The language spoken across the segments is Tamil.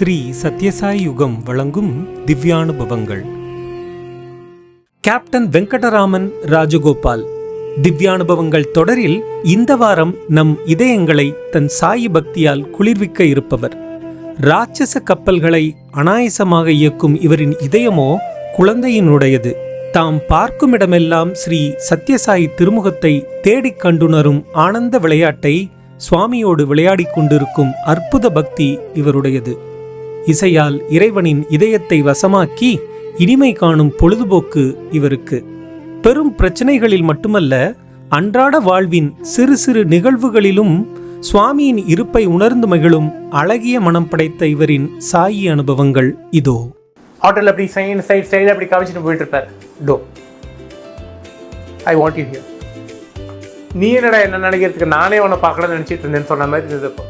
ஸ்ரீ சத்யசாய் யுகம் வழங்கும் திவ்யானுபவங்கள். கேப்டன் வெங்கடராமன், ராஜகோபால். திவ்யானுபவங்கள் தொடரில் இந்த வாரம் நம் இதயங்களை தன் சாயி பக்தியால் குளிர்விக்க இருப்பவர். ராட்சச கப்பல்களை அனாயசமாக இயக்கும் இவரின் இதயமோ குழந்தையினுடையது. தாம் பார்க்குமிடமெல்லாம் ஸ்ரீ சத்யசாயி திருமுகத்தை தேடிக் கண்டுணரும் ஆனந்த விளையாட்டை சுவாமியோடு விளையாடிக் கொண்டிருக்கும் அற்புத பக்தி இவருடையது. இசையால் இறைவனின் இதயத்தை வசமாக்கி இனிமை காணும் பொழுதுபோக்கு இவருக்கு. பெரும் பிரச்சனைகளில் மட்டுமல்ல, அன்றாட வாழ்வின் சிறு சிறு நிகழ்வுகளிலும் சுவாமியின் இருப்பை உணர்ந்து மகிழும் அழகிய மனம் படைத்த இவரின் சாயி அனுபவங்கள் இதோ. ஆட்டோல அப்படி சைடு அப்படி காமிச்சிட்டு போயிட்டு இருப்பார். டோ, ஐ வாண்ட் யூ ஹியர். நீ என்னடா என்ன நினைக்கிறதுக்கு, நானே உன்னை பார்க்கணும்னு நினச்சிட்டு இருந்தேன்னு சொன்ன மாதிரி இருந்தது. இப்போ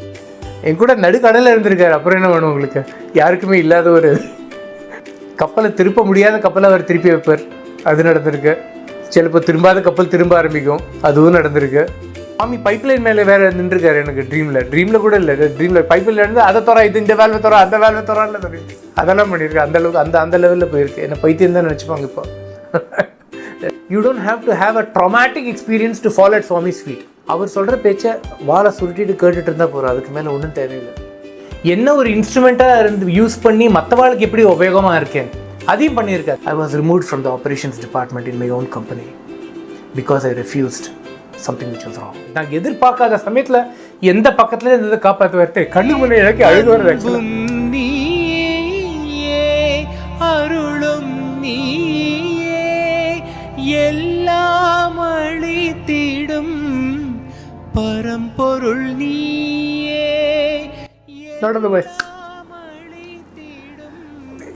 என் கூட நடுக்கடலில் இருந்திருக்காரு. அப்புறம் என்ன வேணும் உங்களுக்கு? யாருக்குமே இல்லாத ஒரு கப்பலை திருப்ப முடியாத கப்பலை அவர் திருப்பி வைப்பார். அது நடந்திருக்கு. சிலப்போ திரும்பாத கப்பல் திரும்ப ஆரம்பிக்கும். அதுவும் நடந்திருக்கு. சாமி பைப்லைன் மேலே வேறு நின்றுருக்காரு எனக்கு ட்ரீமில் கூட இல்லை. ட்ரீமில் பைப்லைன் இருந்து அதை தோற, இது இந்த வேல்வை தோற, அந்த வேல்வை தோறான்னு சொல்லி அதெல்லாம் பண்ணியிருக்கு. அந்த அளவுக்கு அந்த லெவலில் போயிருக்கு. என்ன பைத்தியம் தான் நினச்சிப்பாங்க இப்போ. You don't have to have a traumatic experience to fall at Swami's feet. அவர் சொல்கிற பேச்சை வாழை சுருட்டிட்டு கேட்டுட்டு இருந்தால் போகிறோம். அதுக்கு மேலே ஒன்றும் தேவையில்லை. என்ன ஒரு இன்ஸ்ட்ருமெண்ட்டாக இருந்து யூஸ் பண்ணி மற்ற வாழ்க்கை எப்படி உபயோகமாக இருக்கேன் அதையும் பண்ணியிருக்காரு. I was removed from the operations department in my own company because I refused something which was wrong. நான் எதிர்பார்க்காத சமயத்தில் எந்த பக்கத்துல இருந்ததை காப்பாற்ற வரத்தே கண்ணு முன்னே எனக்கு அழுது வருது. அருளும் எல்லாம் அழித்திடும் பரம்பொருள் நீயே.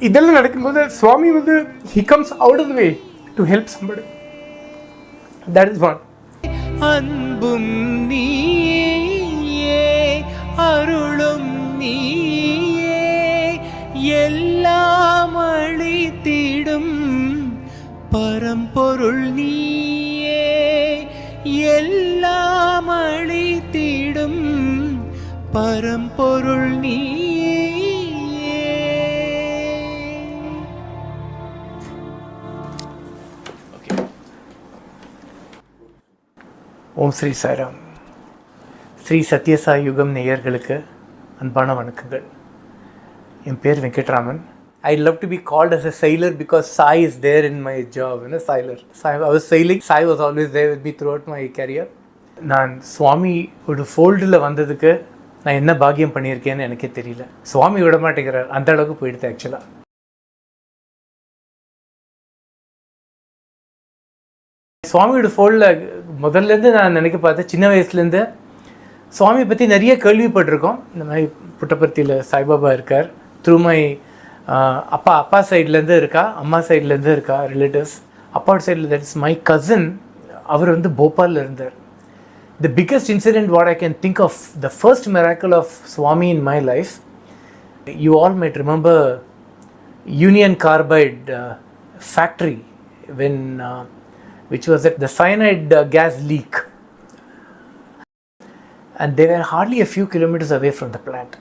இதெல்லாம் நடக்கும்போது சுவாமி வந்து he comes out of the way to help somebody. That is one. அன்பும் நீயே அருளும் நீயே எல்லாம் அழித்திடும் பரம்பொருள் நீயே எல்லாம் அழித்திடும் பரம்பொருள் நீயே. ஓம் ஸ்ரீ சாய்ராம். ஸ்ரீ சத்யசாய் யுகம் நேயர்களுக்கு அன்பான வணக்கங்கள். என் பேர் Venkatraman. I love to be called as a sailor because Sai is there in my job, sailor. I was sailing. Sai was always there with me throughout my career. நான் சுவாமி ஒரு ஃபோல்டில் வந்ததுக்கு நான் என்ன பாக்கியம் பண்ணியிருக்கேன்னு எனக்கே தெரியல. சுவாமி விட மாட்டேங்கிறார், அந்த அளவுக்கு போயிடுது. ஆக்சுவலாக சுவாமியோட ஃபோல்டில் முதல்லேருந்து நான் நினைக்க பார்த்தேன். சின்ன வயசுலேருந்து சுவாமியை பற்றி நிறைய கேள்விப்பட்டிருக்கோம். இந்த மாதிரி புட்டபர்த்தியில் சாய்பாபா இருக்கார். த்ரூ மை அப்பா சைட்லேருந்து இருக்கா, அம்மா சைட்லேருந்து இருக்கா ரிலேட்டிவ்ஸ். அப்பாவோட சைடில் தட் இஸ் மை கசின். அவர் வந்து போபாலில் இருந்தார். The biggest incident what I can think of, the first miracle of Swami in my life, you all might remember Union Carbide factory when which was at the cyanide gas leak, and they were hardly a few kilometers away from the plant,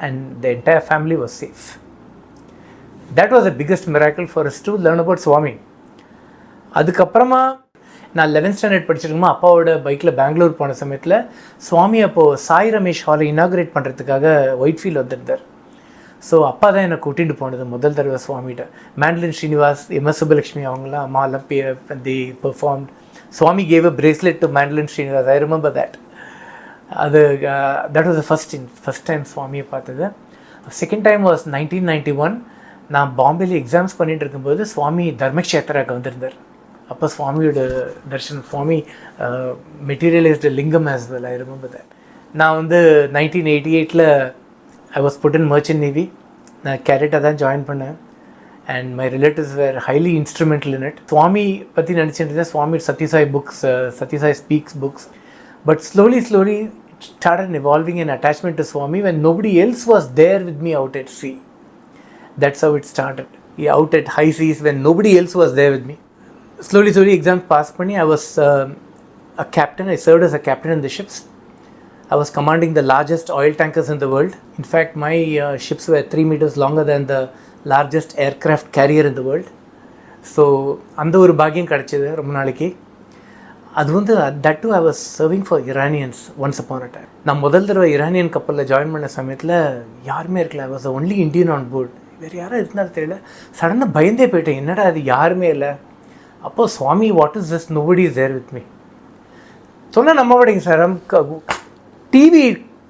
and the entire family was safe. That was the biggest miracle for us to learn about Swami. அதுக்கப்புறமா நான் 11th ஸ்டாண்டர்ட் படிச்சிருக்கோமா, அப்பாவோட பைக்கில் பெங்களூர் போன சமயத்தில் சுவாமி அப்போது சாய் ரமேஷ் ஹாலை இனாகுரேட் பண்ணுறதுக்காக ஒயிட்ஃபீல்ட் வந்திருந்தார். ஸோ அப்பா தான் என்னை கூட்டிகிட்டு போனது முதல் தடவை சுவாமிகிட்ட. மேண்ட்லின் ஸ்ரீனிவாஸ், எம்எஸ் சுப்பலக்ஷ்மி அவங்களாம் அம்மாலாம் the performed. Swami gave a bracelet to mandolin Srinivas. I remember that. அது that was the first time சுவாமியை பார்த்தது. Second time was 1991. நான் பாம்பேல எக்ஸாம்ஸ் பண்ணிகிட்டு இருக்கும்போது சுவாமி தர்மக்ஷேத்ராவுக்கு வந்திருந்தார். அப்போ சுவாமியோட தர்ஷன், சுவாமி மெட்டீரியலைஸ்டு லிங்கம் as well. I remember that. நான் வந்து 1988 I was put in merchant navy. நான் கேரட்டாக தான் ஜாயின் பண்ணேன். And my relatives were highly instrumental in it. Swami பற்றி நினச்சிட்டு இருந்தேன். Swami Sathya Sai books, Sathya Sai speaks books. But slowly it started evolving an attachment to Swami when nobody else was there with me out at sea. That's how it started. Out at high seas when nobody else was there with me. Slowly exams pass பண்ணி I was a captain. I served as a captain in the ships. I was commanding the largest oil tankers in the world. In fact, my ships were 3 meters longer than the largest aircraft carrier in the world. So, அந்த ஒரு பாக்கியம் கிடச்சிது ரொம்ப நாளைக்கு. அது வந்து that too I was serving for Iranians once upon a time. நான் முதல் தடவை இரானியன் கப்பலில் ஜாயின் பண்ண சமயத்தில் யாருமே இருக்கல. I was the only Indian on board. வேறு யாரும் இருந்தாலும் தெரியல. சடனாக பயந்தே போயிட்டேன், என்னடா அது யாருமே இல்லை. அப்போது Swami, what is this, nobody is there with me. சொன்னால் நம்ப மாட்டேங்க சார், டிவி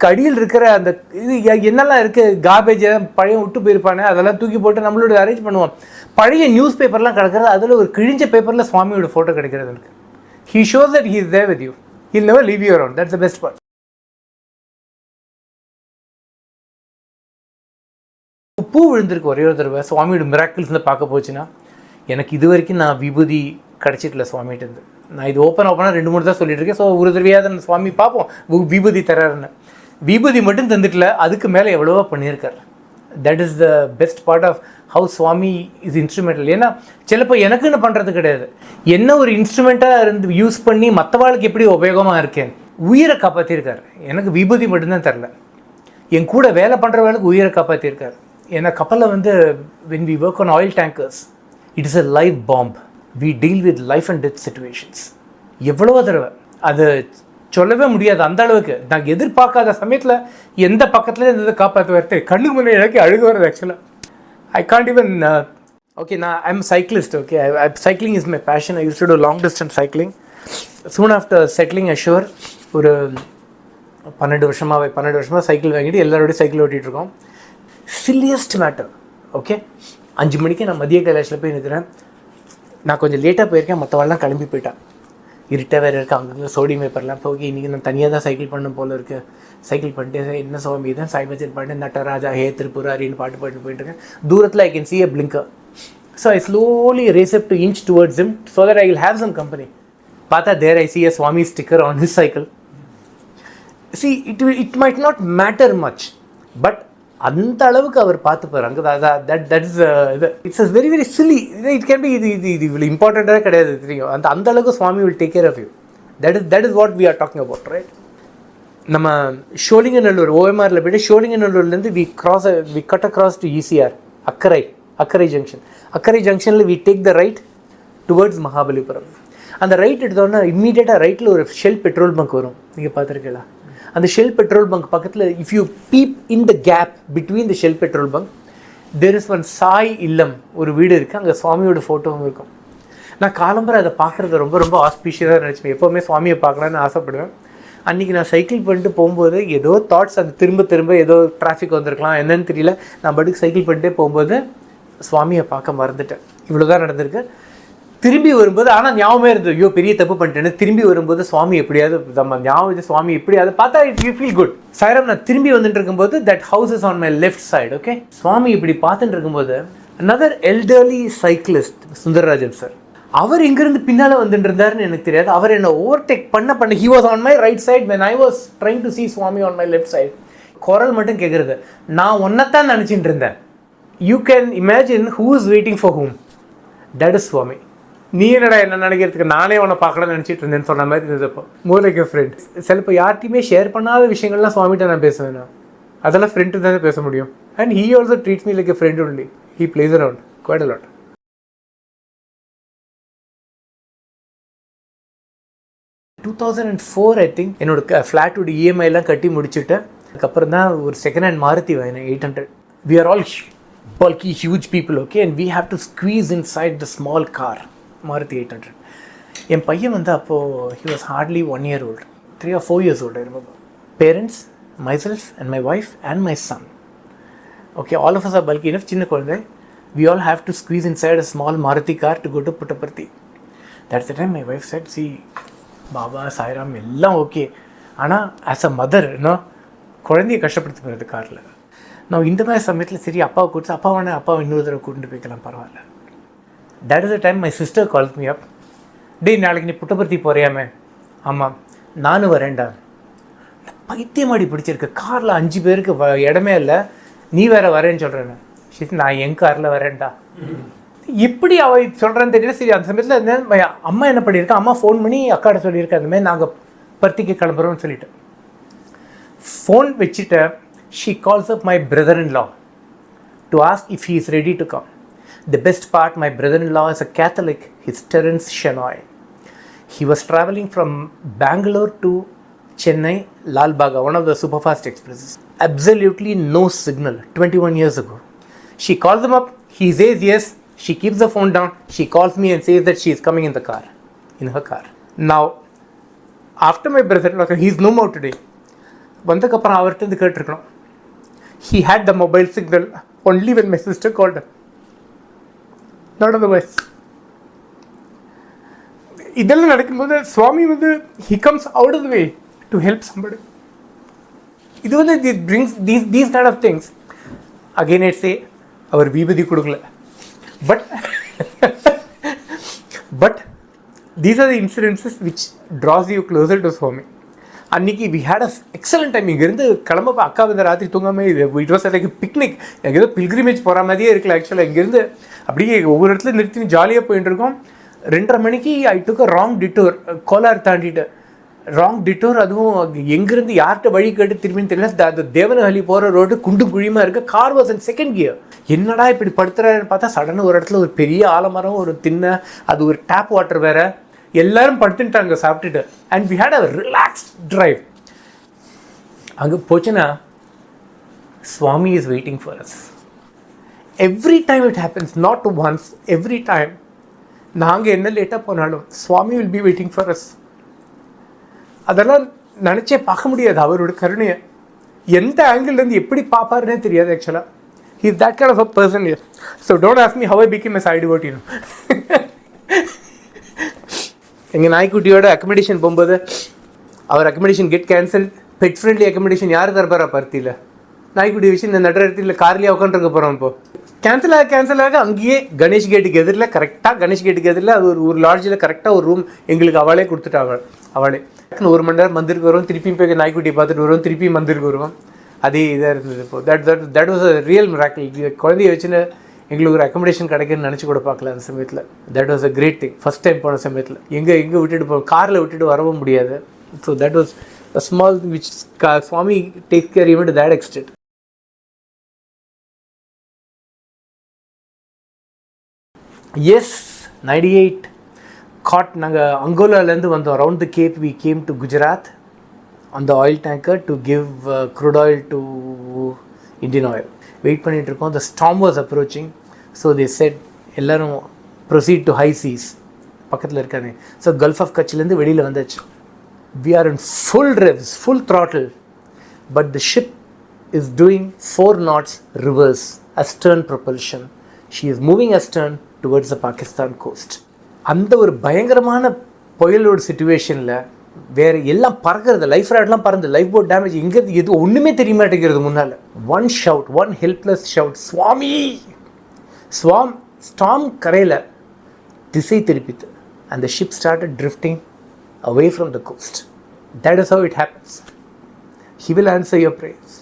கடியில் இருக்கிற அந்த இது என்னெல்லாம் இருக்குது, கார்பேஜ் பழைய விட்டு போயிருப்பானே அதெல்லாம் தூக்கி போட்டு நம்மளோட அரேஞ்ச் பண்ணுவோம். பழைய நியூஸ் பேப்பர்லாம் கிடக்கிறது, அதில் ஒரு கிழிஞ்ச பேப்பரில் சுவாமியோட ஃபோட்டோ கிடைக்கிறது எனக்கு. He shows that he is there with you. He'll never leave you around. That's the best part. பூ விழுந்திருக்கு ஒரே ஒரு தடவை சுவாமியோட மிராக்கிள்ஸ்னு பார்க்க போச்சுன்னா. எனக்கு இது வரைக்கும் நான் விபூதி கிடச்சிக்கல சுவாமிகிட்டேருந்து. நான் இது ஓப்பனாக 2-3 தான் சொல்லிட்டு இருக்கேன். ஸோ ஒரு தடவையாக நான் சுவாமி பார்ப்போம் விபூதி தராருன்னு. விபூதி மட்டும் தந்துட்டல, அதுக்கு மேலே எவ்வளவோ பண்ணியிருக்கார். That is the best part of how Swami is instrumental. ஏன்னா சிலப்போ எனக்குன்னு பண்ணுறது கிடையாது, என்ன ஒரு இன்ஸ்ட்ருமெண்ட்டாக இருந்து யூஸ் பண்ணி மற்றவாளுக்கு எப்படி உபயோகமாக இருக்கேன். உயிரை காப்பாற்றிருக்கார். எனக்கு விபூதி மட்டும்தான் தரல, என் கூட வேலை பண்ணுறவளுக்கு உயிரை காப்பாற்றிருக்கார். ஏன்னா கப்பலில் வந்து when we work on oil tankers, it is a live bomb. We deal with life and death situations. எவ்வளோ தடவை அது சொல்லவே முடியாது. அந்த அளவுக்கு நான் எதிர்பார்க்காத சமயத்தில் எந்த பக்கத்தில் இந்த காப்பாற்ற வரது கண்ணுக்கு முன்னாடி எனக்கு அழுக வருது. ஆக்சுவலாக ஐ காண்ட் ஈவன். ஓகே, நான் I am cyclist. Okay, cycling is my passion. I use to too long distance cycling. Soon after settling Azure ஒரு 12 வருஷமாக சைக்கிள் வாங்கிட்டு எல்லாரோடையும் சைக்கிள் ஓட்டிகிட்டு இருக்கோம். சில்லியஸ்ட் மேட்டர். ஓகே, 5 மணிக்கு நான் மதிய கைலாஷில் போய் நிற்கிறேன். நான் கொஞ்சம் லேட்டாக போயிருக்கேன், மற்றவாள்லாம் கிளம்பி போயிட்டான். இருட்டாக வேறு இருக்குது, அங்கங்கே சோடியம் பேப்பர்லாம். ஓகே, இன்றைக்கி நான் தனியாக தான் சைக்கிள் பண்ண போல் இருக்குது. சைக்கிள் பண்ணிட்டு என்ன சுவாமி தான் சாய்பஜன் பாட்டு நட்டராஜா ஹே திரிபுராரின்னு பாட்டு போயிட்டுருக்கேன். தூரத்தில் I can see a blinker. So I slowly race up to inch towards him so that I will have some company. பார்த்தா there I see a Swami sticker on his cycle. See, it might not matter much, but அந்த அளவுக்கு அவர் பார்த்துப்பார். அங்கே that is it's a very very silly. It can be இது இவ்வளோ இம்பார்ட்டண்ட்டாக கிடையாது தெரியும். அந்த அளவுக்கு சுவாமி will take care of you. That is what we are talking about, right? நம்ம ஷோலிங்கநல்லூர் ஓஎம்ஆரில் போய்ட்டு ஷோலிங்கநல்லூர்லேருந்து we cut across to ECR அக்கரை ஜங்ஷன். அக்கரை ஜங்ஷனில் we take the right towards Mahabalipuram. அந்த ரைட் எடுத்தோன்னா இம்மீடியட்டாக ரைட்டில் ஒரு ஷெல் பெட்ரோல் பங்க் வரும். நீங்கள் பார்த்துருக்கீங்களா? அந்த ஷெல் பெட்ரோல் பங்க் பக்கத்தில் if you peep in the gap between the Shell petrol bunk there is one Sai Illam, ஒரு வீடு இருக்குது. அங்கே சுவாமியோட ஃபோட்டோவும் இருக்கும். நான் காலம்பரை அதை பார்க்குறது ரொம்ப ரொம்ப ஆஸ்பீஷியஸாக நினச்சிப்பேன். எப்போவுமே சுவாமியை பார்க்கலான்னு ஆசைப்படுவேன். அன்றைக்கி நான் சைக்கிள் பண்ணிட்டு போகும்போது ஏதோ தாட்ஸ், அது திரும்ப ஏதோ டிராஃபிக் வந்திருக்கலாம் என்னன்னு தெரியல. நான் பாட்டுக்கு சைக்கிள் பண்ணிட்டே போகும்போது சுவாமியை பார்க்க மறந்துட்டேன். இவ்வளோ தான் நடந்திருக்கு. திரும்பி வரும்போது ஆனால் ஞாபகமே இருந்தது, ஐயோ பெரிய தப்பு பண்ணிட்டேன்னு. திரும்பி வரும்போது சுவாமி எப்படியாவது நம்ம ஞாபகம் சுவாமி எப்படியாவது பார்த்தா யூ ஃபீல் குட். சாயிரம் நான் திரும்பி வந்துட்டு இருக்கும்போது that house is on my left side. Okay, Swami இப்படி பார்த்துட்டு இருக்கும்போது another elderly cyclist Sundararajan sir, அவர் இங்கிருந்து பின்னால் வந்துட்டு இருந்தாருன்னு எனக்கு தெரியாது. அவர் என்னை ஓவர்டேக் பண்ண he was on my right side when I was trying to see Swami on my left side. குரல் மட்டும் கேட்குறது, நான் ஒன்றைத்தான் நினச்சிட்டு இருந்தேன். You can imagine who is waiting for whom. That is சுவாமி. நீ என்னடா என்ன நினைக்கிறதுக்கு, நானே உன்னை பார்க்கலாம்னு நினச்சிட்டு இருந்தேன்னு சொன்ன மாதிரி இருந்தப்போ மூலைக்கு ஃப்ரெண்ட். சிலப்போ யார்ட்டையுமே ஷேர் பண்ணாத விஷயங்கள்லாம் சுவாமிகிட்ட நான் பேசுவேன். அதெல்லாம் ஃப்ரெண்டு தானே பேச முடியும். And he also treats me like a friend only. He plays around quite a lot. 2004 I think என்னோட ஃப்ளாட்டோட இஎம்ஐலாம் கட்டி முடிச்சுட்டு அதுக்கப்புறம் தான் ஒரு செகண்ட் ஹேண்ட் மாருதி வாங்கினேன் 800. We are all bulky huge people, okay, and we have to squeeze inside the small car Maruti 800. என் பையன் வந்து அப்போது he was hardly 1 year old, 3 or 4 years old I remember. Parents, myself and my wife and my son, okay, all of us are bulky enough. சின்ன குழந்தை, we all have to squeeze inside a small Maruti car to go to Puttaparthi. That's the time my wife said, see Baba Sairam எல்லாம் ஓகே, ஆனால் ஆஸ் அ மதர் இன்னும் குழந்தைய கஷ்டப்படுத்த போகிறது காரில். நான் இந்த மாதிரி சமயத்தில் சரி அப்பாவை கூப்பிட்டு அப்பாவை இன்னொரு தடவை கூட்டிட்டு போய்க்கலாம் பரவாயில்ல. That is the time my sister calls me அப். டேய் நாளைக்கு நீ புட்டபர்த்தி போறியாமே? ஆமாம், நானும் வரேன்டா. பைத்தியமாடி பிடிச்சிருக்கு, காரில் 5 பேருக்கு இடமே இல்லை, நீ வேற வரேன்னு சொல்கிறேன்னு. சரி நான் என் காரில் வரேன்டா. எப்படி அவ சொல்கிறேன்னு தெரியல. சரி அந்த சமயத்தில் அம்மா என்ன பண்ணியிருக்கேன், அம்மா ஃபோன் பண்ணி அக்காட்ட சொல்லியிருக்கேன், அந்தமாதிரி நாங்கள் பர்த்திக்கு கிளம்புறோம்னு சொல்லிட்டு. ஃபோன் வச்சுட்டு she calls up my brother-in-law to ask if he is ready to come. The best part, my brother-in-law is a Catholic. His Terence Shenoy. He was traveling from Bangalore to Chennai, Lal Baga, one of the superfast expresses. Absolutely no signal, 21 years ago. She calls him up, he says yes, she keeps the phone down, she calls me and says that she is coming in the car, in her car. Now, after my brother-in-law, he is no more today. வந்ததுக்கப்புறம் அவர்கிட்ட கேட்டிருக்கணும். He had the mobile signal only when my sister called him. Not otherwise. இதெல்லாம் நடக்கும்போது சுவாமி வந்து he comes out of the way to help somebody. இது வந்து it brings these kind of things. Again I say அவர் விபதி கொடுக்கல. But these are the incidences which draws you closer to Swami. அன்றைக்கி we had a excellent time. இங்கேருந்து கிளம்ப அக்கா வந்து ராத்திரி தூங்காமல் இட் வாஸ் லைக் பிக்னிக். எனக்கு ஏதோ பில்கிரிமேஜ் போகிற மாதிரியே இருக்கல. ஆக்சுவலாக இங்கேருந்து அப்படியே ஒவ்வொரு இடத்துல நிறுத்தி ஜாலியாக போயிட்டு இருக்கோம். 2:30 மணிக்கு ஐ டுக் அ ராங் டிட்டோர், கோலார் தாண்டிட்டு ராங் டிட்டோர். அதுவும் எங்கேருந்து யார்கிட்ட வழி கேட்டு திரும்பின்னு தெரியல. அது தேவனஹள்ளி போகிற ரோடு குண்டும் குழியுமா இருக்குது. Car was in second gear. என்னடா இப்படி படுத்துறாருன்னு பார்த்தா சடனாக ஒரு இடத்துல ஒரு பெரிய ஆலமரம், ஒரு திண்ணை, அது ஒரு டேப் வாட்டர் வேறு, எல்லாரும் படுத்துட்டாங்க சாப்பிட்டுட்டு. And we had a relaxed drive. அங்கே போச்சுன்னா Swami is waiting for us. Every time it happens, not once, every time. நாங்கள் என்ன லேட்டாக போனாலும் Swami will be waiting for us. அதெல்லாம் நினச்சே பார்க்க முடியாது அவரோட கருணையை. எந்த ஆங்கிள்லேருந்து எப்படி பார்ப்பாருன்னே தெரியாது ஆக்சுவலாக. He is that kind of a person here. So don't ask me how I became a Sai devotee. எங்கள் நாய்க்குட்டியோட அக்கமடேஷன் போகும்போது அவர் accommodation get cancel. Pet friendly accommodation யார் தரப்பாரா பருத்தியில்? நாய்க்குட்டி வச்சு இந்த நடத்தில் கார்லேயே உட்காந்துருக்க போகிறோம். இப்போது கேன்சல் ஆக அங்கேயே கணேஷ் கேட்டுக்கு எதிரில், கரெக்டாக கணேஷ் கேட்டுக்கு எதிரில் அது ஒரு லாட்ஜில் கரெக்டாக ஒரு ரூம் எங்களுக்கு அவளே கொடுத்துட்டா. அவளே 1 மணி நேரம் மந்திருக்கு வருவோம், திருப்பியும் போய் நாய்க்குட்டியை பார்த்துட்டு வருவோம், திருப்பியும் மந்திருக்கு வருவோம். அதே இதாக இருந்தது. இப்போது that was a real miracle. குழந்தைய வச்சுன்னு எங்களுக்கு ஒரு அக்கமடேஷன் கிடைக்குன்னு நினச்சி கூட பார்க்கல அந்த சமயத்தில். That was a great thing. First time போன சமயத்தில் எங்கே விட்டுட்டு காரில் விட்டுட்டு வரவும் முடியாது. So that was a small which Swami take care even to that extent. Yes, 98 God. நாங்கள் அங்கோலாலேருந்து வந்தோம். Around the cape we came to Gujarat on the oil tanker to give crude oil to Indian Oil. Wait பண்ணிகிட்ருக்கோம். The storm was approaching. So they said எல்லோரும் ப்ரொசீட் டு ஹை சீஸ் பக்கத்தில் இருக்காங்க. ஸோ கல்ஃப் ஆஃப் கட்சிலேருந்து வெளியில் வந்தாச்சு. We are in full revs, full throttle, but the ship is doing 4 knots reverse, astern propulsion. She is moving astern towards the Pakistan coast. அந்த ஒரு பயங்கரமான புயலோட சிச்சுவேஷனில் வேறு எல்லாம் பறக்கிறது, லைஃப் ராட்லாம் பறந்து, லைஃப் போட் டேமேஜ், எங்கிறது எது ஒன்றுமே தெரிய மாட்டேங்கிறது முன்னால். One shout, one helpless shout, Swami. Storm கரையில் திசை திருப்பித்து and the ship started drifting away from the coast. That is how it happens. He will answer your prayers.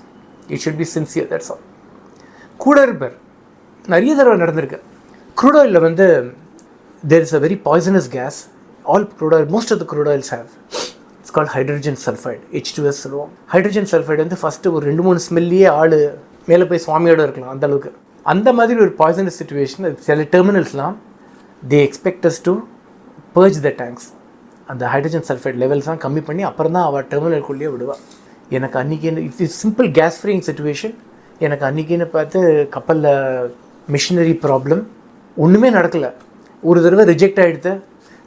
You should be sincere, that's all. கூட இருப்பார். நிறைய தடவை நடந்திருக்கு. crude oil வந்து there is a very poisonous gas. All crude oil, most of the crude oils have. It's called hydrogen sulfide, H2S சொல்லுவோம். ஹைட்ரஜன் சல்ஃபைடு வந்து ஃபஸ்ட்டு ஒரு 2-3 ஸ்மெல்லையே ஆள் மேலே போய் சுவாமியோட இருக்கலாம் அந்தளவுக்கு. அந்த மாதிரி ஒரு பாய்சனஸ் சிச்சுவேஷன் சில டெர்மினல்ஸ்லாம் they expect us to purge the tanks. அந்த ஹைட்ரஜன் சல்ஃபைட் லெவல்ஸ்லாம் கம்மி பண்ணி அப்புறம் தான் அவள் டெர்மினல்குள்ளேயே விடுவாள். எனக்கு அன்றைக்கின்னு it's simple case freeing situation. எனக்கு அன்றைக்கின்னு பார்த்து கப்பலில் மிஷினரி ப்ராப்ளம் ஒன்றுமே நடக்கலை. ஒரு தடவை ரிஜெக்ட் ஆகிடுது.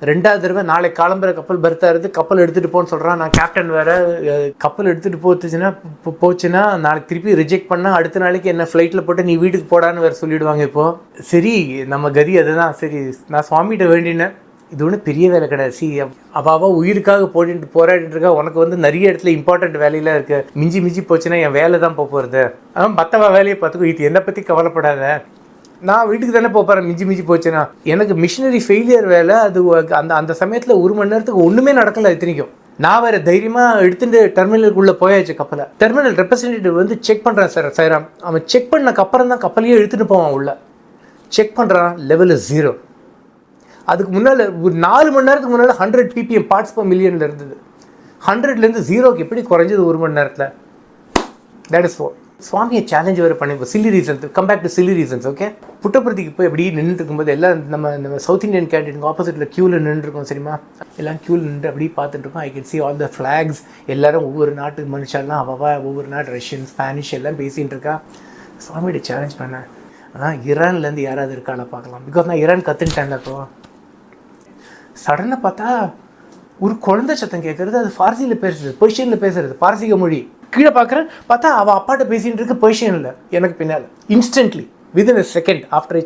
2வது தடவை நாளைக்கு காலம்புற கப்பல் பர்த்தாருது, கப்பல் எடுத்துகிட்டு போன்னு சொல்கிறான். நான் கேப்டன் வேறு, கப்பல் எடுத்துகிட்டு போச்சுன்னா நாளைக்கு திருப்பி ரிஜெக்ட் பண்ணால் அடுத்த நாளைக்கு என்ன ஃப்ளைட்டில் போட்டு நீ வீட்டுக்கு போடான்னு வேறு சொல்லிவிடுவாங்க. இப்போது சரி நம்ம கதி அதுதான். சரி நான் சுவாமிகிட்ட வேண்டினேன், இது ஒன்றும் பெரிய வேலை கிடையாது. அவள் உயிருக்காக போராடிட்டு இருக்கா. உனக்கு வந்து நிறைய இடத்துல இம்பார்ட்டண்ட் வேலையெல்லாம் இருக்குது. மிஞ்சி போச்சுன்னா என் வேலை தான் போகிறது. ஆனால் மற்றவா வேலையை பார்த்துக்கோ, இது என்னை பற்றி கவலைப்படாத. நான் வீட்டுக்கு தானே போகிறேன். மிஞ்சி போச்சுன்னா எனக்கு மிஷினரி ஃபெயிலியர் வேலை. அது அந்த சமயத்தில் 1 மணி நேரத்துக்கு ஒன்றுமே நடக்கலை. இத்தனைக்கும் நான் வேறு தைரியமாக எடுத்துகிட்டு டெர்மினலுக்குள்ளே போயாச்சு. கப்பலை டெர்மினல் ரெப்ரசன்டேட்டிவ் வந்து செக் பண்ணுறான். சாய்ராம் அவன் செக் பண்ணக்கு அப்புறம் தான் கப்பலையே எடுத்துகிட்டு போவான். உள்ள செக் பண்ணுறான், லெவல் 0. அதுக்கு முன்னால் ஒரு 4 மணி நேரத்துக்கு முன்னால் 100 ppm பார்ட்ஸ் per million இருந்தது. 100லேருந்து 0க்கு எப்படி குறைஞ்சது 1 மணி நேரத்தில்? தட் இஸ் சுவாமியை சேலஞ்ச் வேறு பண்ணி silly reasons, come back to silly reasons. Okay, புட்டபர்த்திக்கு போய் எப்படி நின்றுட்டு இருக்கும்போது எல்லாம் நம்ம சவுத் இந்தியன் கேண்டீனுக்கு ஆப்போசிட்டில் க்யூவில் நின்றுருக்கோம் சரிமா. எல்லாம் க்யூவில் நின்று அப்படியே பார்த்துட்டு இருக்கோம். I can see all the flags. எல்லோரும் ஒவ்வொரு நாட்டு மனுஷெல்லாம் அவவா ஒவ்வொரு நாட்டு ரஷ்யன், ஸ்பானிஷ் எல்லாம் பேசிகிட்டு இருக்கா. சுவாமியோட சேலஞ்ச் பண்ணேன், ஈரான்லேருந்து யாராவது இருக்காளா பார்க்கலாம். பிகாஸ் நான் ஈரான் கற்றுன்ட்டேன்லப்போ. சடனாக பார்த்தா ஒரு குழந்தை சத்தம் கேட்குறது. அது ஃபார்சியில் பேசுறது, பெர்ஷியனில் பேசுறது, பாரசீக மொழி. கீழே பார்க்குறேன், பார்த்தா அவள் அப்பாட்ட பேசிகிட்டு இருக்கு பெர்ஷியனில் எனக்கு பின்னால். Instantly within a second after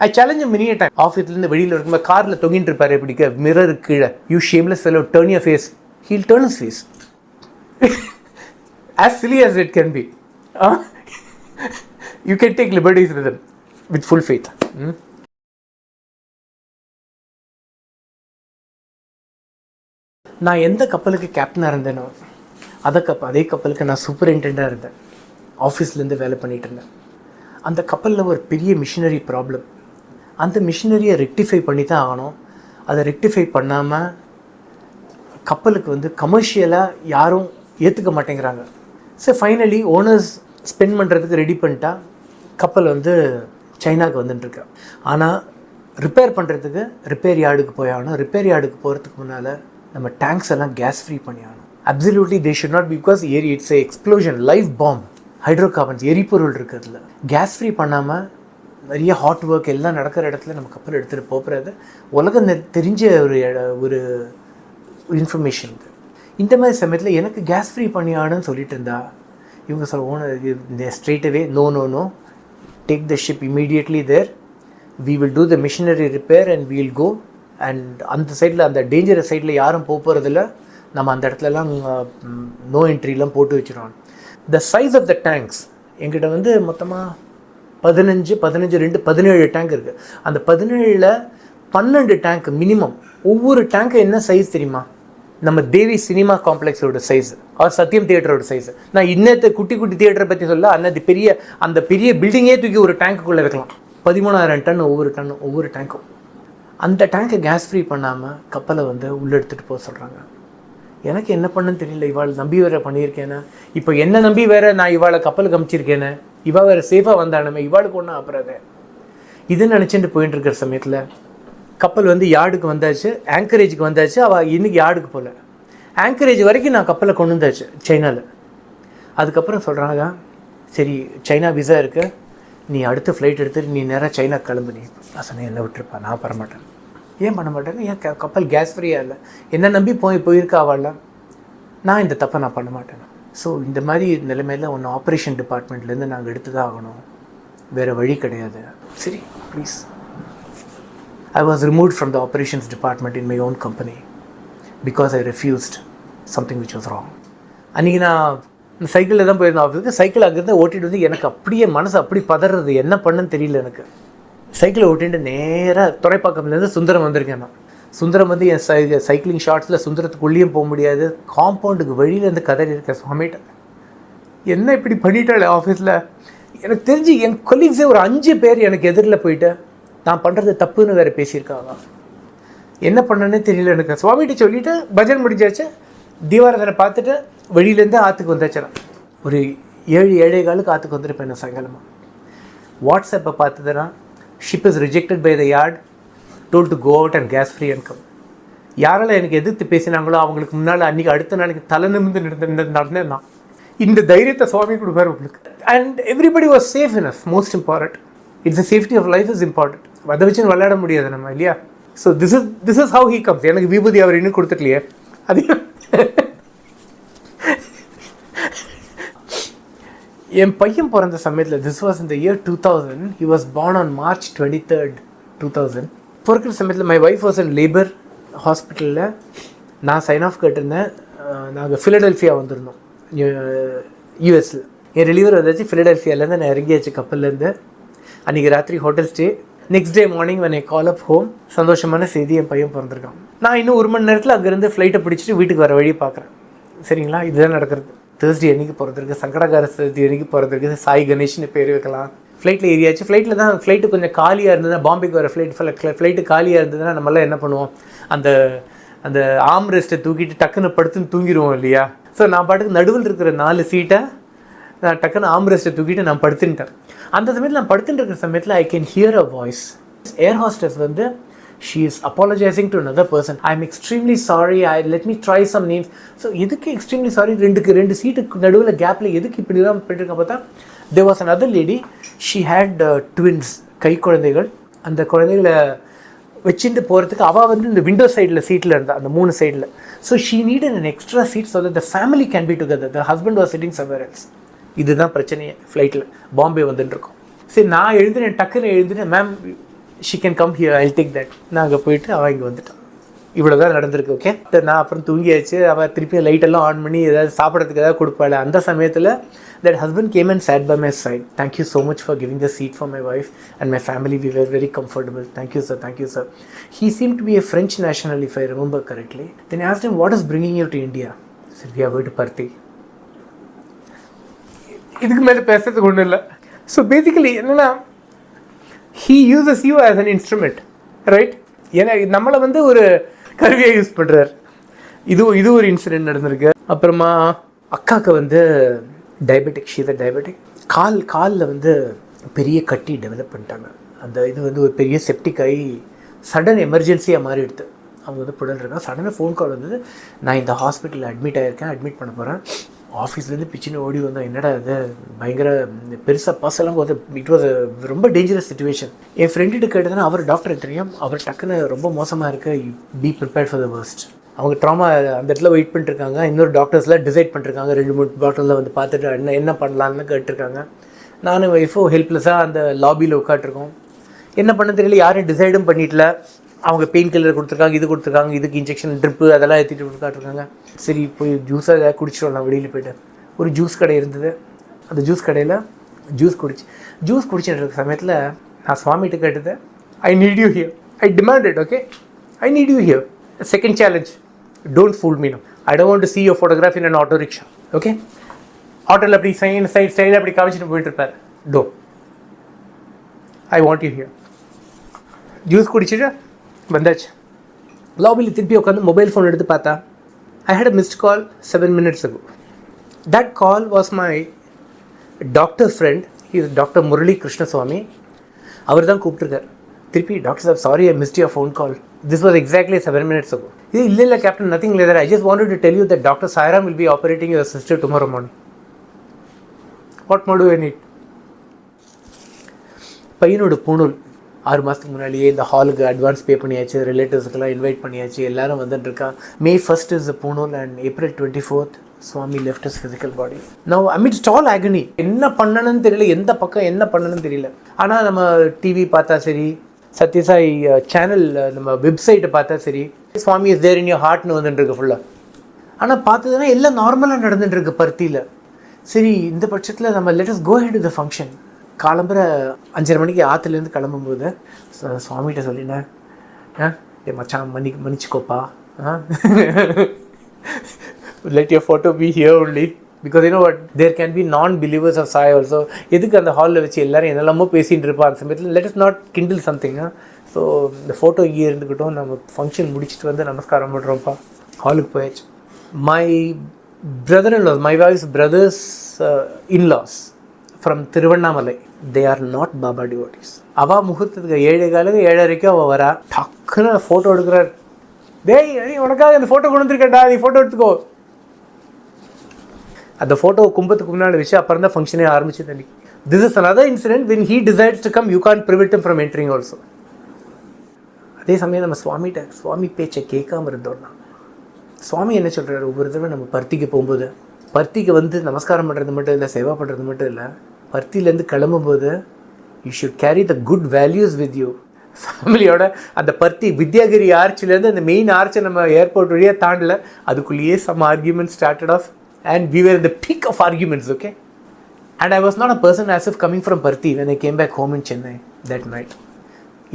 I challenge many time. ஆஃபீஸ்லேருந்து வெளியில் இருக்கும்போது காரில் தொங்கிட்டு இருப்பார் எப்படிக்க மிரர் கீழே. You shameless fellow, turn your face. He'll turn his face as silly as it can be. You can take liberties with them with full faith. நான் எந்த கப்பலுக்கு கேப்டனாக இருந்தேனோ அதே கப்பலுக்கு நான் சூப்பரிண்டெண்டாக இருந்தேன். ஆஃபீஸ்லேருந்து வேலை பண்ணிகிட்டு இருந்தேன். அந்த கப்பலில் ஒரு பெரிய மிஷினரி ப்ராப்ளம். அந்த மிஷினரியை ரெக்டிஃபை பண்ணி தான் ஆகணும். அதை ரெக்டிஃபை பண்ணாமல் கப்பலுக்கு கமர்ஷியலாக யாரும் ஏற்றுக்க மாட்டேங்கிறாங்க. ஸோ ஃபைனலி ஓனர்ஸ் ஸ்பெண்ட் பண்ணுறதுக்கு ரெடி பண்ணிட்டா கப்பல் சைனாவுக்கு வந்துட்டுருக்கு. ஆனால் ரிப்பேர் பண்ணுறதுக்கு ரிப்பேர் யார்டுக்கு போய் ஆகணும். ரிப்பேர் யார்டுக்கு போகிறதுக்கு முன்னால் நம்ம டேங்க்ஸ் எல்லாம் கேஸ் ஃப்ரீ பண்ணி ஆகணும். Absolutely they should not, because it's A explosion, live பாம்பு, ஹைட்ரோகார்பன்ஸ், எரிபொருள் இருக்கிறதுல. கேஸ் ஃப்ரீ பண்ணாமல் நிறைய ஹாட் ஒர்க் எல்லாம் நடக்கிற இடத்துல நம்ம கப்பல் எடுத்துகிட்டு போகிறது உலகம் தெரிஞ்ச ஒரு இன்ஃபர்மேஷன். இந்த மாதிரி சமயத்தில் எனக்கு கேஸ் ஃப்ரீ பண்ணி ஆகணும்னு சொல்லிட்டு இருந்தா இவங்க சொல்ல straight away no take the ship immediately there, we will do the machinery repair and we will go. And அந்த சைடில், அந்த டேஞ்சரஸ் சைடில் யாரும் போகிறதில்ல. நம்ம அந்த இடத்துலலாம் நோ என்ட்ரிலாம் போட்டு வச்சுருவோம். The size of the tanks எங்கிட்ட மொத்தமாக 17 டேங்க் இருக்குது. அந்த 17ல் 12 டேங்க் மினிமம். ஒவ்வொரு டேங்க்கு என்ன சைஸ் தெரியுமா? நம்ம தேவி சினிமா காம்ப்ளெக்ஸோட சைஸு, அவர் சத்யம் தியேட்டரோட சைஸு. நான் இன்னத்தை குட்டி தியேட்டரை பற்றி சொல்ல, அந்த பெரிய பில்டிங்கே தூக்கி ஒரு டேங்க்குள்ளே வைக்கலாம். 13,000 டன் ஒவ்வொரு டேங்க்கும். அந்த டேங்கை கேஸ் ஃப்ரீ பண்ணாமல் கப்பலை உள்ளே எடுத்துகிட்டு போக சொல்கிறாங்க. எனக்கு என்ன பண்ணுன்னு தெரியல. இவாள் நம்பி வேறு பண்ணியிருக்கேனே, இப்போ என்ன நம்பி வேறு நான் இவாளை கப்பலுக்கு அமுச்சிருக்கேனே, இவாள் வேறு சேஃபாக வந்தானுமே, இவாளுக்கு ஒன்றும் அப்புறம் இது நினச்சிட்டு போயிட்டு இருக்கிற சமயத்தில் கப்பல் யார்டுக்கு வந்தாச்சு, ஆங்கரேஜுக்கு வந்தாச்சு. அவள் இன்றைக்கி யார்டுக்கு போகல, ஆங்கரேஜ் வரைக்கும் நான் கப்பலை கொண்டு வந்தாச்சு சைனாவில். அதுக்கப்புறம் சொல்கிறாங்க, சரி சைனா விசா இருக்குது, நீ அடுத்த ஃப்ளைட் எடுத்துகிட்டு நீ நேராக சைனா கிளம்பு. நீ சொன்னேன், என்ன விட்டுருப்பா, நான் பண்ண மாட்டேன். ஏன் பண்ண மாட்டேன்னு, ஏன் கப்பல் கேஸ் ஃப்ரீயாக இல்லை, என்ன நம்பி போயிருக்கா அவள், நான் இந்த தப்பை நான் பண்ண மாட்டேன். ஸோ இந்த மாதிரி நிலைமையில் ஒன்று ஆப்ரேஷன் டிபார்ட்மெண்ட்லேருந்து நாங்கள் எடுத்து தான் ஆகணும், வேறு வழி கிடையாது. சரி please. I was removed from the operations department in my own company because I refused something which was wrong. அன்றைக்கி நான் சைக்கிளில் தான் போயிருந்தேன் ஆஃபீஸுக்கு. சைக்கிள் அங்கேருந்து ஓட்டிகிட்டு எனக்கு அப்படியே மனசு அப்படி பதறது, என்ன பண்ணுன்னு தெரியல எனக்கு. சைக்கிளை ஓட்டிட்டு நேராக துறைப்பாக்கம்லேருந்து சுந்தரம் வந்திருக்கேன். நான் சுந்தரம் என் சைக்கிளிங் ஷார்ட்ஸில் சுந்தரத்துக்குள்ளேயும் போக முடியாது, காம்பவுண்டுக்கு வெளியிலேருந்து கதறி இருக்கேன். சுவாமிகிட்ட என்ன இப்படி பண்ணிட்டாள் ஆஃபீஸில். எனக்கு தெரிஞ்சு என் கொலீக்ஸே ஒரு 5 பேர் எனக்கு எதிரில் போயிட்டு நான் பண்ணுறது தப்புன்னு வேறு பேசியிருக்காங்க. என்ன பண்ணனே தெரியல எனக்கு. சுவாமிகிட்ட சொல்லிவிட்டு பஜன் முடிஞ்சாச்சு. தீபாராதனை பார்த்துட்டு வெளியிலேருந்து ஆற்றுக்கு வந்தாச்சு. நான் ஒரு 7-7:15 ஆற்றுக்கு வந்துருப்பேன். நான் சாயங்காலமாக வாட்ஸ்அப்பை பார்த்துதுன்னா, ship is rejected by the yard, told to go out and gas free and come. யாரால் எனக்கு எதிர்த்து பேசினாங்களோ அவங்களுக்கு முன்னால் அன்றைக்கி அடுத்த நாளைக்கு தலை நிமிர்ந்து நடந்தேன் நான். இந்த தைரியத்தை சுவாமி கொடுப்பார் உங்களுக்கு. And everybody was safe enough. Most important, it's the safety of life is important. அதை வச்சு விளையாட முடியாது நம்ம, இல்லையா? So this is how he comes. எனக்கு விபூதி அவர் இன்னும் கொடுத்துக்கலையே. அது என் பையன் பிறந்த சமயத்தில், this was in the year 2000. He was born on March 23rd, 2000. பிறக்கிற சமயத்தில் my wife was in labour ஹாஸ்பிட்டலில். நான் சைன் ஆஃப் கேட்டிருந்தேன். நாங்கள் ஃபிலடெல்ஃபியா வந்திருந்தோம், யூஎஸில். என் ரிலீவர் வந்தாச்சு. ஃபிலடெல்ஃபியாலேருந்து நான் இறங்கியாச்சு கப்பல்லேருந்து. அன்றைக்கி ராத்திரி hotel stay. Next day morning when I call up home, சந்தோஷமான செய்தி, என் பையன் பிறந்திருக்கான். நான் இன்னும் 1 மணி நேரத்தில் அங்கேருந்து ஃப்ளைட்டை பிடிச்சிட்டு வீட்டுக்கு வர வழி பார்க்குறேன். சரிங்களா, இதுதான் நடக்கிறது. தேர்ஸ்டே அன்றைக்கி பிறந்திருக்கு, சங்கடகார சதுர்த்தி அன்றைக்கி பிறந்திருக்கு, சாய் கணேஷ்னு பேர் வைக்கலாம். ஃப்ளைட்டில் ஏறியாச்சு. ஃப்ளைட்டு கொஞ்சம் காலியாக இருந்ததுன்னா, பாம்பேக்கு வர ஃப்ளைட்டு காலியாக இருந்ததுன்னா நம்மளாம் என்ன பண்ணுவோம், அந்த ஆம் ரெஸ்ட்டை தூக்கிட்டு டக்குன்னு படுத்துன்னு தூங்கிடுவோம் இல்லையா? ஸோ நான் பாட்டுக்கு நடுவில் இருக்கிற 4 சீட்டை நான் டக்குன்னு ஆம்ரெஸ்ட்டை தூக்கிட்டு நான் படுத்துட்டேன். அந்த சமயத்தில் நான் படுத்துட்டு இருக்கிற சமயத்தில் I can hear a voice. Air hostess வந்து she is apologizing to another person. I am extremely sorry. Let me try some names. So எதுக்கு extremely sorry? ரெண்டு சீட்டுக்கு நடுவில் கேப்பில் எதுக்கு இப்படிலாம் போயிட்டுருக்க பார்த்தா there was another lady. She had twins, கை குழந்தைகள். அந்த குழந்தைகளை வச்சுட்டு போகிறதுக்கு அவள் வந்து இந்த விண்டோ சைடில் சீட்டில் இருந்தாள், அந்த 3 சைடில். So she needed an extra seat so that the family can be together. The husband was sitting somewhere else. இதுதான் பிரச்சனையே. ஃப்ளைட்டில் பாம்பே வந்துட்டு இருக்கோம். சரி, நான் எழுதுனேன், டக்குன்னு எழுதுனேன், ma'am she can come here, I take that. நான் அங்கே போயிட்டு அவள் இங்கே வந்துட்டான். இவ்வளோ தான் நடந்திருக்கு. ஓகே, நான் அப்புறம் தூங்கியாச்சு. அவள் திருப்பி லைட்டெல்லாம் ஆன் பண்ணி ஏதாவது சாப்பிட்றதுக்கு ஏதாவது கொடுப்பாள். அந்த சமயத்தில் that husband came and sat by my side. Thank you so much for giving the seat for my wife and my family. We were very comfortable. Thank you, sir. Thank you, sir. He seemed to be a French national, if I remember correctly. Then I asked him, what is bringing you to India? He said, we are going to Parthi. இதுக்கு மேலே பேசுறதுக்கு ஒன்றும் இல்லை. ஸோ பேசிக்கலி என்னென்னா, he uses you as an instrument, right? ஏன்னா நம்மளை வந்து ஒரு கருவியாக யூஸ் பண்ணுறார். இது ஒரு இன்சிடென்ட் நடந்திருக்கு. அப்புறமா அக்காவுக்கு வந்து டயபெட்டிக், ஷீ த டயபெட்டிக். காலில் வந்து பெரிய கட்டி டெவலப் பண்ணிட்டாங்க. அந்த இது வந்து ஒரு பெரிய செப்டிக் ஆகி சடன் எமர்ஜென்சியாக மாறி எடுத்து அவங்க வந்து புடல்ருக்காங்க. சடனாக ஃபோன் கால் வந்தது, நான் இந்த ஹாஸ்பிட்டலில் அட்மிட் பண்ண போகிறேன். ஆஃபீஸ்லேருந்து பிச்சுன்னு ஓடி வந்தோம். என்னடா இது பயங்கர பெருசாக பஸ்ஸெல்லாம் போது. இட் வாஸ் ரொம்ப டேஞ்சரஸ் சுச்சுவேஷன். என் ஃப்ரெண்டுகிட்ட கேட்டதுன்னா அவர் டாக்டர் தெரியும். அவர் டக்குன்னு ரொம்ப மோசமாக இருக்குது, be prepared for the worst. அவங்க ட்ராமா அந்த இடத்துல வெயிட் பண்ணிட்டுருக்காங்க. இன்னொரு டாக்டர்ஸ்லாம் டிசைட் பண்ணிருக்காங்க. 2-3 டாக்டர்லாம் வந்து பார்த்துட்டு என்ன பண்ணலான்னு கேட்டுருக்காங்க. நானும் ஒய்ஃபோ ஹெல்ப்லெஸ்ஸாக அந்த லாபியில் உட்காந்துருக்கோம். என்ன பண்ண தெரியல, யாரும் டிசைடும் பண்ணிட்டல. அவங்க பெயின் கில்லர் கொடுத்துருக்காங்க, இது கொடுத்துருக்காங்க, இதுக்கு இன்ஜெக்ஷன் ட்ரிப்பு அதெல்லாம் ஏற்றிட்டு உட்காந்துருக்காங்க. சரி, போய் ஜூஸாக ஏதாவது குடிச்சிடலாம் வெளியில் போய்ட்டு. ஒரு ஜூஸ் கடை இருந்தது. அந்த ஜூஸ் கடையில் ஜூஸ் குடிச்சிட்டு இருக்க சமயத்தில் நான் சுவாமிகிட்ட கேட்டது, I need you here, I demanded, okay, I need you here. Second challenge, don't fool me now. I don't want to see your photograph in an auto rickshaw. Okay? ஆட்டோவில் அப்படி சைடில் அப்படி காமிச்சிட்டு போயிட்டு இருப்பார். டோ, I want you here. Juice குடிச்சிட்டு வந்தாச்சு. லாபியில் திருப்பி உட்காந்து மொபைல் ஃபோன் எடுத்து பார்த்தா, I had a missed call 7 minutes ago. That call was my doctor friend. He is Dr. Murali Krishnaswamy. அவர் தான் கூப்பிட்டுருக்கார். திருப்பி, doctor sir, sorry, I missed your phone call. This was exactly 7 minutes ago. இல்லை captain, nothing like that. I just wanted to tell you that Dr. Sairam will be operating your sister tomorrow morning. What more do I need? பையனோட பூணூல் 6 மாதத்துக்கு முன்னாடியே இந்த ஹாலுக்கு அட்வான்ஸ் பே பண்ணியாச்சு, ரிலேட்டிவ்ஸுக்கெல்லாம் இன்வைட் பண்ணியாச்சு, எல்லாரும் வந்துட்டுருக்கா. May 1st is the பூணூல் and April 24th Swami left his physical body. Now amidst all agony, என்ன பண்ணணும்னு தெரியல, எந்த பக்கம் என்ன பண்ணணும்னு தெரியல. ஆனால் நம்ம டிவி பார்த்தா சரி, சத்யசாய் சேனல் நம்ம வெப்சைட்டை பார்த்தா சரி, சுவாமி இஸ் தேர் இன் யோர் ஹார்ட்னு வந்துட்டுருக்கு ஃபுல்லாக. ஆனால் பார்த்ததுன்னா எல்லாம் நார்மலாக நடந்துட்டுருக்கு பர்த்தியில். சரி, இந்த பட்சத்தில் நம்ம let us go head to the function. காலம்பரை 5:30 மணிக்கு ஆற்றுலேருந்து கிளம்பும்போது சுவாமிகிட்ட சொல்லினேன், மச்சான் மன்னிச்சுக்கோப்பா, let your photo be here only. Because you know what, there can be non-believers of Sai also. எதுக்கு அந்த ஹாலில் வச்சு எல்லாரும் என்னெல்லாமோ பேசிகிட்டு இருப்பா அந்த சமயத்தில், let us not kindle something. So இந்த ஃபோட்டோ இங்கே இருந்துக்கிட்டோம். நம்ம ஃபங்க்ஷன் முடிச்சுட்டு வந்து நமஸ்காரம் பண்ணுறோம்ப்பா. ஹாலுக்கு போயாச்சு. My brother-in-laws, my wife's brothers in-laws from Tiruvannamalai, they are not Baba devotees. அவள் முகூர்த்தத்துக்கு 7:15 அவள் வரா. டக்குன்னு ஃபோட்டோ எடுக்கிறார். டேய், உனக்காக இந்த ஃபோட்டோ கொண்டு வந்துருக்கேன்டா, நீ ஃபோட்டோ எடுத்துக்கோ. அந்த ஃபோட்டோ கும்பத்துக்கு முன்னாடி வச்சு அப்புறம் தான் ஃபங்க்ஷனே ஆரம்பிச்சு தண்ணி. This is another incident when he decides to come, you can't prevent him from entering also. அதே சமயம் நம்ம சுவாமி பேச்சை கேட்காம இருந்தோம்னா, சுவாமி என்ன சொல்கிறார், ஒவ்வொரு தடவை நம்ம பர்த்திக்கு போகும்போது, பர்த்திக்கு வந்து நமஸ்காரம் பண்ணுறது மட்டும் இல்லை, சேவா பண்ணுறது மட்டும் இல்லை, பர்த்திலேருந்து கிளம்பும்போது you should carry the good values with you. ஃபேமிலியோட அந்த பர்த்தி வித்யாகிரி ஆர்ச்சிலேருந்து அந்த மெயின் ஆர்ச்சை நம்ம ஏர்போர்ட் வழியாக தாண்டல, அதுக்குள்ளேயே some argument started off. And we were in the peak of arguments, okay? And I was not a person as if coming from Parthi when I came back home in Chennai that night.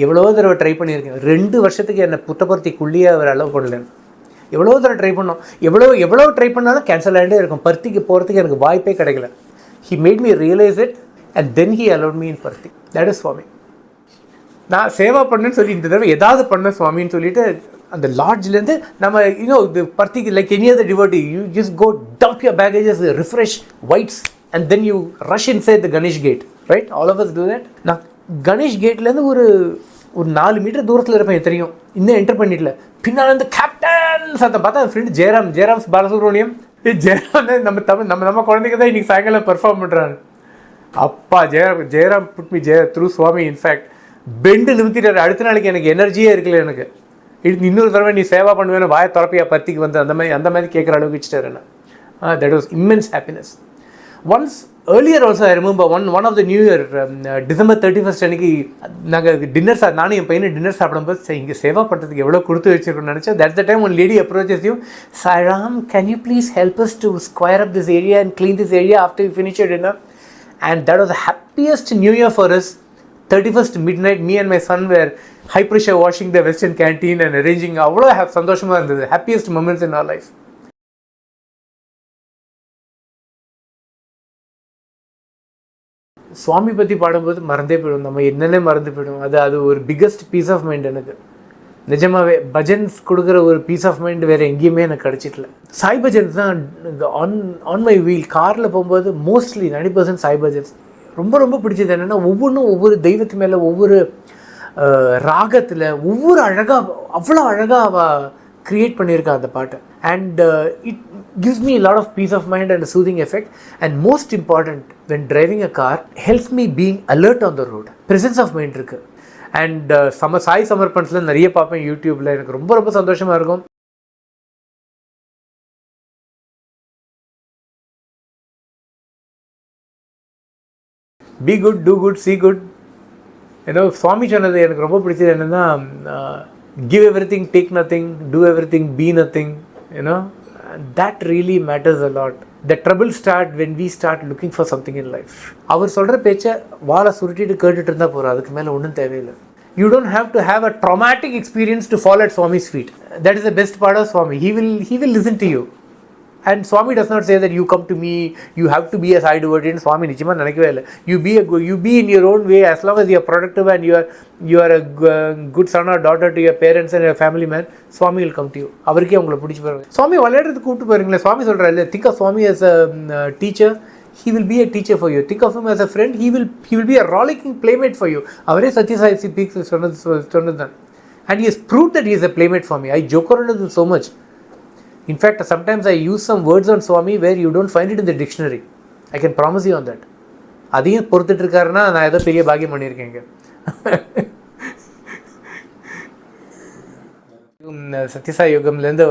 எவ்வளோ தடவை ட்ரை பண்ணியிருக்கேன். 2 வருஷத்துக்கு என்னை புத்தபர்த்திக்குள்ளேயே அவர் அலோவ் பண்ணல. எவ்வளோ தடவை ட்ரை பண்ணோம். எவ்வளோ ட்ரை பண்ணாலும் கேன்சல் ஆகிட்டே இருக்கும். பர்த்திக்கு போகிறதுக்கு எனக்கு வாய்ப்பே கிடைக்கல. He made me realize it and then he allowed me in Parthi. That is Swami. நான் சேவா பண்ணேன்னு சொல்லி இந்த தடவை ஏதாவது பண்ண சுவாமின்னு சொல்லிட்டு அந்த லாட்ஜ்லேருந்து நம்ம பர்த்திக்கு like any other devotee, you just go dump your baggages, refresh, whites, and then you rush inside the Ganesh gate, right? All of us do that. நான் கணேஷ் கேட்லேருந்து ஒரு 4 மீட்டர் தூரத்தில் இருப்பேன், தெரியும். இன்னும் என்டர் பண்ணிடல. பின்னால் வந்து கேப்டன் சத்தம் பார்த்தா ஃப்ரெண்டு ஜெயராம் பாலசுப்ரமணியம். ஜெயராம் நம்ம குழந்தைங்க தான் இன்னைக்கு சாயங்காலம் பெர்ஃபார்ம் பண்ணுறாங்க. அப்பா Jayaram put me through Swami. In fact பெண்டு நிறுத்திட்டாரு. அடுத்த நாளைக்கு எனக்கு எனர்ஜியே இருக்குல்ல. எனக்கு இன்னொரு தடவை நீ சேவா பண்ணுவேன்னு வாயை திறப்பியா பத்திக்கு வந்து அந்த மாதிரி கேட்குற அளவுக்கு வச்சுட்டாரு என்ன. That was immense happiness. Once earlier also I remember one of the New Year, December 31st அன்றைக்கி நாங்கள் டின்னர் நானும் என் பையனை டின்னர் சாப்பிடும்போது இங்கே சேவா பண்ணுறதுக்கு எவ்வளோ கொடுத்து வச்சுருக்கோன்னு நினச்சேன். that's the time one lady approaches you, Sairam, can you please help us to square up this area and clean this area after you finish your dinner? And that was the happiest New Year for us. 31st midnight, me and my son were high pressure washing the western canteen and arranging. அவ்வளோ சந்தோஷமாக இருந்தது. happiest moments in our life. சுவாமி பற்றி பாடும்போது மறந்தே போயிடும், நம்ம என்னென்ன மறந்து போயிடும். அது ஒரு பிக்கஸ்ட் பீஸ் ஆஃப் மைண்ட் எனக்கு நிஜமாகவே. பஜன்ஸ் கொடுக்குற ஒரு பீஸ் ஆஃப் மைண்ட் வேறு எங்கேயுமே எனக்கு கிடச்சிக்கல. சாய் பஜன்ஸ் தான் ஆன் மை வீல் காரில் போகும்போது மோஸ்ட்லி 90% சாய் பஜன்ஸ். ரொம்ப ரொம்ப பிடிச்சது என்னென்னா ஒவ்வொன்றும் ஒவ்வொரு தெய்வத்து மேலே ஒவ்வொரு ராகத்தில் ஒவ்வொரு அவ்வளோ அழகாக க்ரியேட் பண்ணியிருக்கா அந்த பாட்டை. And it gives me a lot of peace of mind and a soothing effect. And most important, when driving a car, helps me being alert on the road. Presence of mind இருக்கு. அண்ட் சாய் சமர்ப்பன்ஸில் நிறைய பார்ப்பேன் யூடியூப்பில். எனக்கு ரொம்ப ரொம்ப சந்தோஷமாக இருக்கும். Be good, do good, see good. ஏதோ சுவாமி சொன்னது எனக்கு ரொம்ப பிடிச்சது என்னென்னா, give everything, take nothing, do everything, be nothing, you know. That really matters a lot. The trouble start when we start looking for something in life. அவர் சொல்கிற பேச்சை வாழை சுருட்டிட்டு கேட்டுட்டு இருந்தால் போகிறோம், அதுக்கு மேலே ஒன்றும் தேவையில்லை. You don't have to have a traumatic experience to fall at Swami's feet. That is the best part of Swami. He will listen to you. And Swami does not say that you come to me, you have to be a Sai devotee. And Swami நிச்சயமாக நினைக்கவே இல்லை. You be in your own way as long as you are productive and you are a good son or daughter to your parents and your family man. Swami will come to you. அவருக்கே உங்களை பிடிச்சி பாருங்க. சுவாமி விளையாடுறதுக்கு கூப்பிட்டு பாருங்களேன். சுவாமி சொல்கிறாரு இல்லை, think of Swami as a teacher. He will be a teacher for you. Think of him as a friend. He will be a rollicking playmate for you. அவரே சத்ய சாய் ஸ்பீக்ஸ் சொன்னது தான். And he has proved that he is a playmate for me. I joke around with him so much. In fact, sometimes I use some words on Swami where you don't find it in the dictionary. I can promise you on that. அதையும் பொறுத்துட்டு இருக்காருன்னா நான் ஏதோ பெரிய பாக்கியம் பண்ணியிருக்கேங்க. சத்யசாய் யுகம்லேருந்து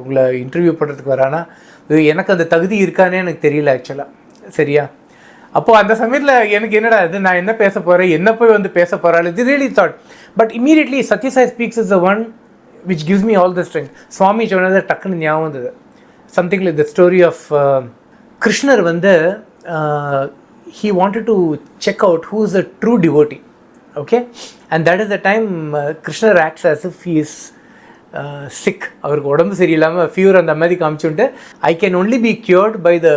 உங்களை இன்டர்வியூ பண்ணுறதுக்கு வரானா, எனக்கு அந்த தகுதி இருக்கானே எனக்கு தெரியல ஆக்சுவலாக. சரியா? அப்போது அந்த சமயத்தில் எனக்கு என்னடா இது, நான் என்ன பேச போகிறேன், என்ன போய் வந்து பேச போகிறாள், இது really thought. But immediately Sathya Sai speaks is the one which gives me all the strength. Swami சொன்னது டக்குன்னு ஞாபகம் வந்தது. Something like the story of Krishnar வந்து he wanted to check out who is a true devotee. Okay? And that is the time Krishnar acts as if he is sick. அவருக்கு உடம்பு சரியில்லாமல் ஃபீவர் அந்த மாதிரி காமிச்சுட்டு, I can only be cured by the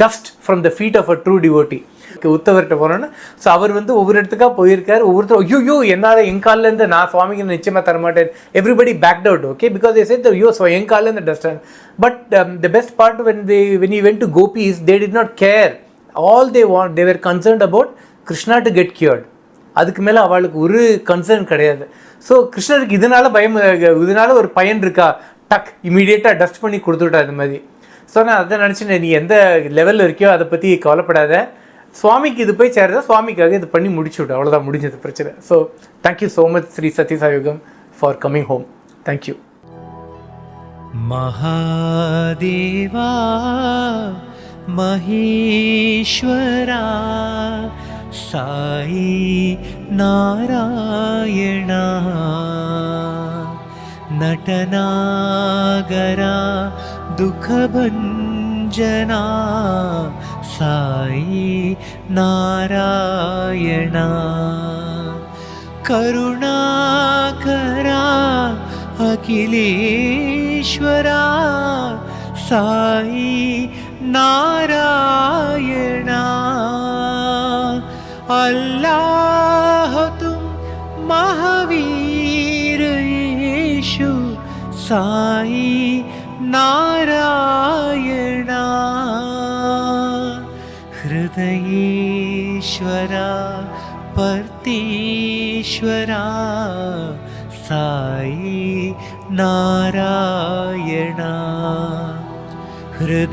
dust from the feet of a true devotee. உத்தவர்கிட்ட போனோன்னு. ஸோ அவர் வந்து ஒவ்வொரு இடத்துக்காக போயிருக்கார். ஒவ்வொருத்தர் ஐயோ என்னால் என் காலிலேருந்து நான் சுவாமிக்கு நிச்சயமாக தரமாட்டேன். Everybody packed out. Okay, because they said ஐயோ ஸோ என் காலிலேருந்து dust. But the best part when he went to gopis, they did not care. All they were concerned about Krishna to get cured. அதுக்கு மேலே அவளுக்கு ஒரு கன்சர்ன் கிடையாது. ஸோ கிருஷ்ணருக்கு இதனால ஒரு பயன் இருக்கா, டக் இமீடியட்டாக டஸ்ட் பண்ணி கொடுத்துட்டா இது மாதிரி. ஸோ நான் அதை நினச்சினேன், நீ எந்த லெவலில் இருக்கியோ அதை பற்றி கவலைப்படாத, சுவாமிக்கு இது போய் சேருதா, சுவாமிக்காக இது பண்ணி முடிச்சு விட்டு, அவ்வளோதான் முடிஞ்சது பிரச்சனை. So thank you so much Sri Sathya Sai யுகம் for coming home. Thank you. Mahadeva Maheshwara Sai Narayana நடனாகரா துக்கபஞ்சனா Sai Narayana கருணாகரா அகிலேஸ்வரா Sai Narayana அல்லாஹ் தும் மகாவீர யேசு சாயி நாராயணா हृदयेश्वरा पर्तीश्वरा साई नारायणा हृदयेश्वरा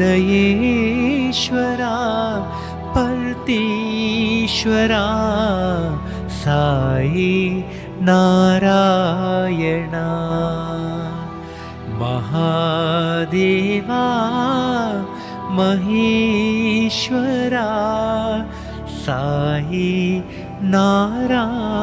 पर्तीश्वरा साई नारायणा महादेवा महेश्वरा साई नारायणा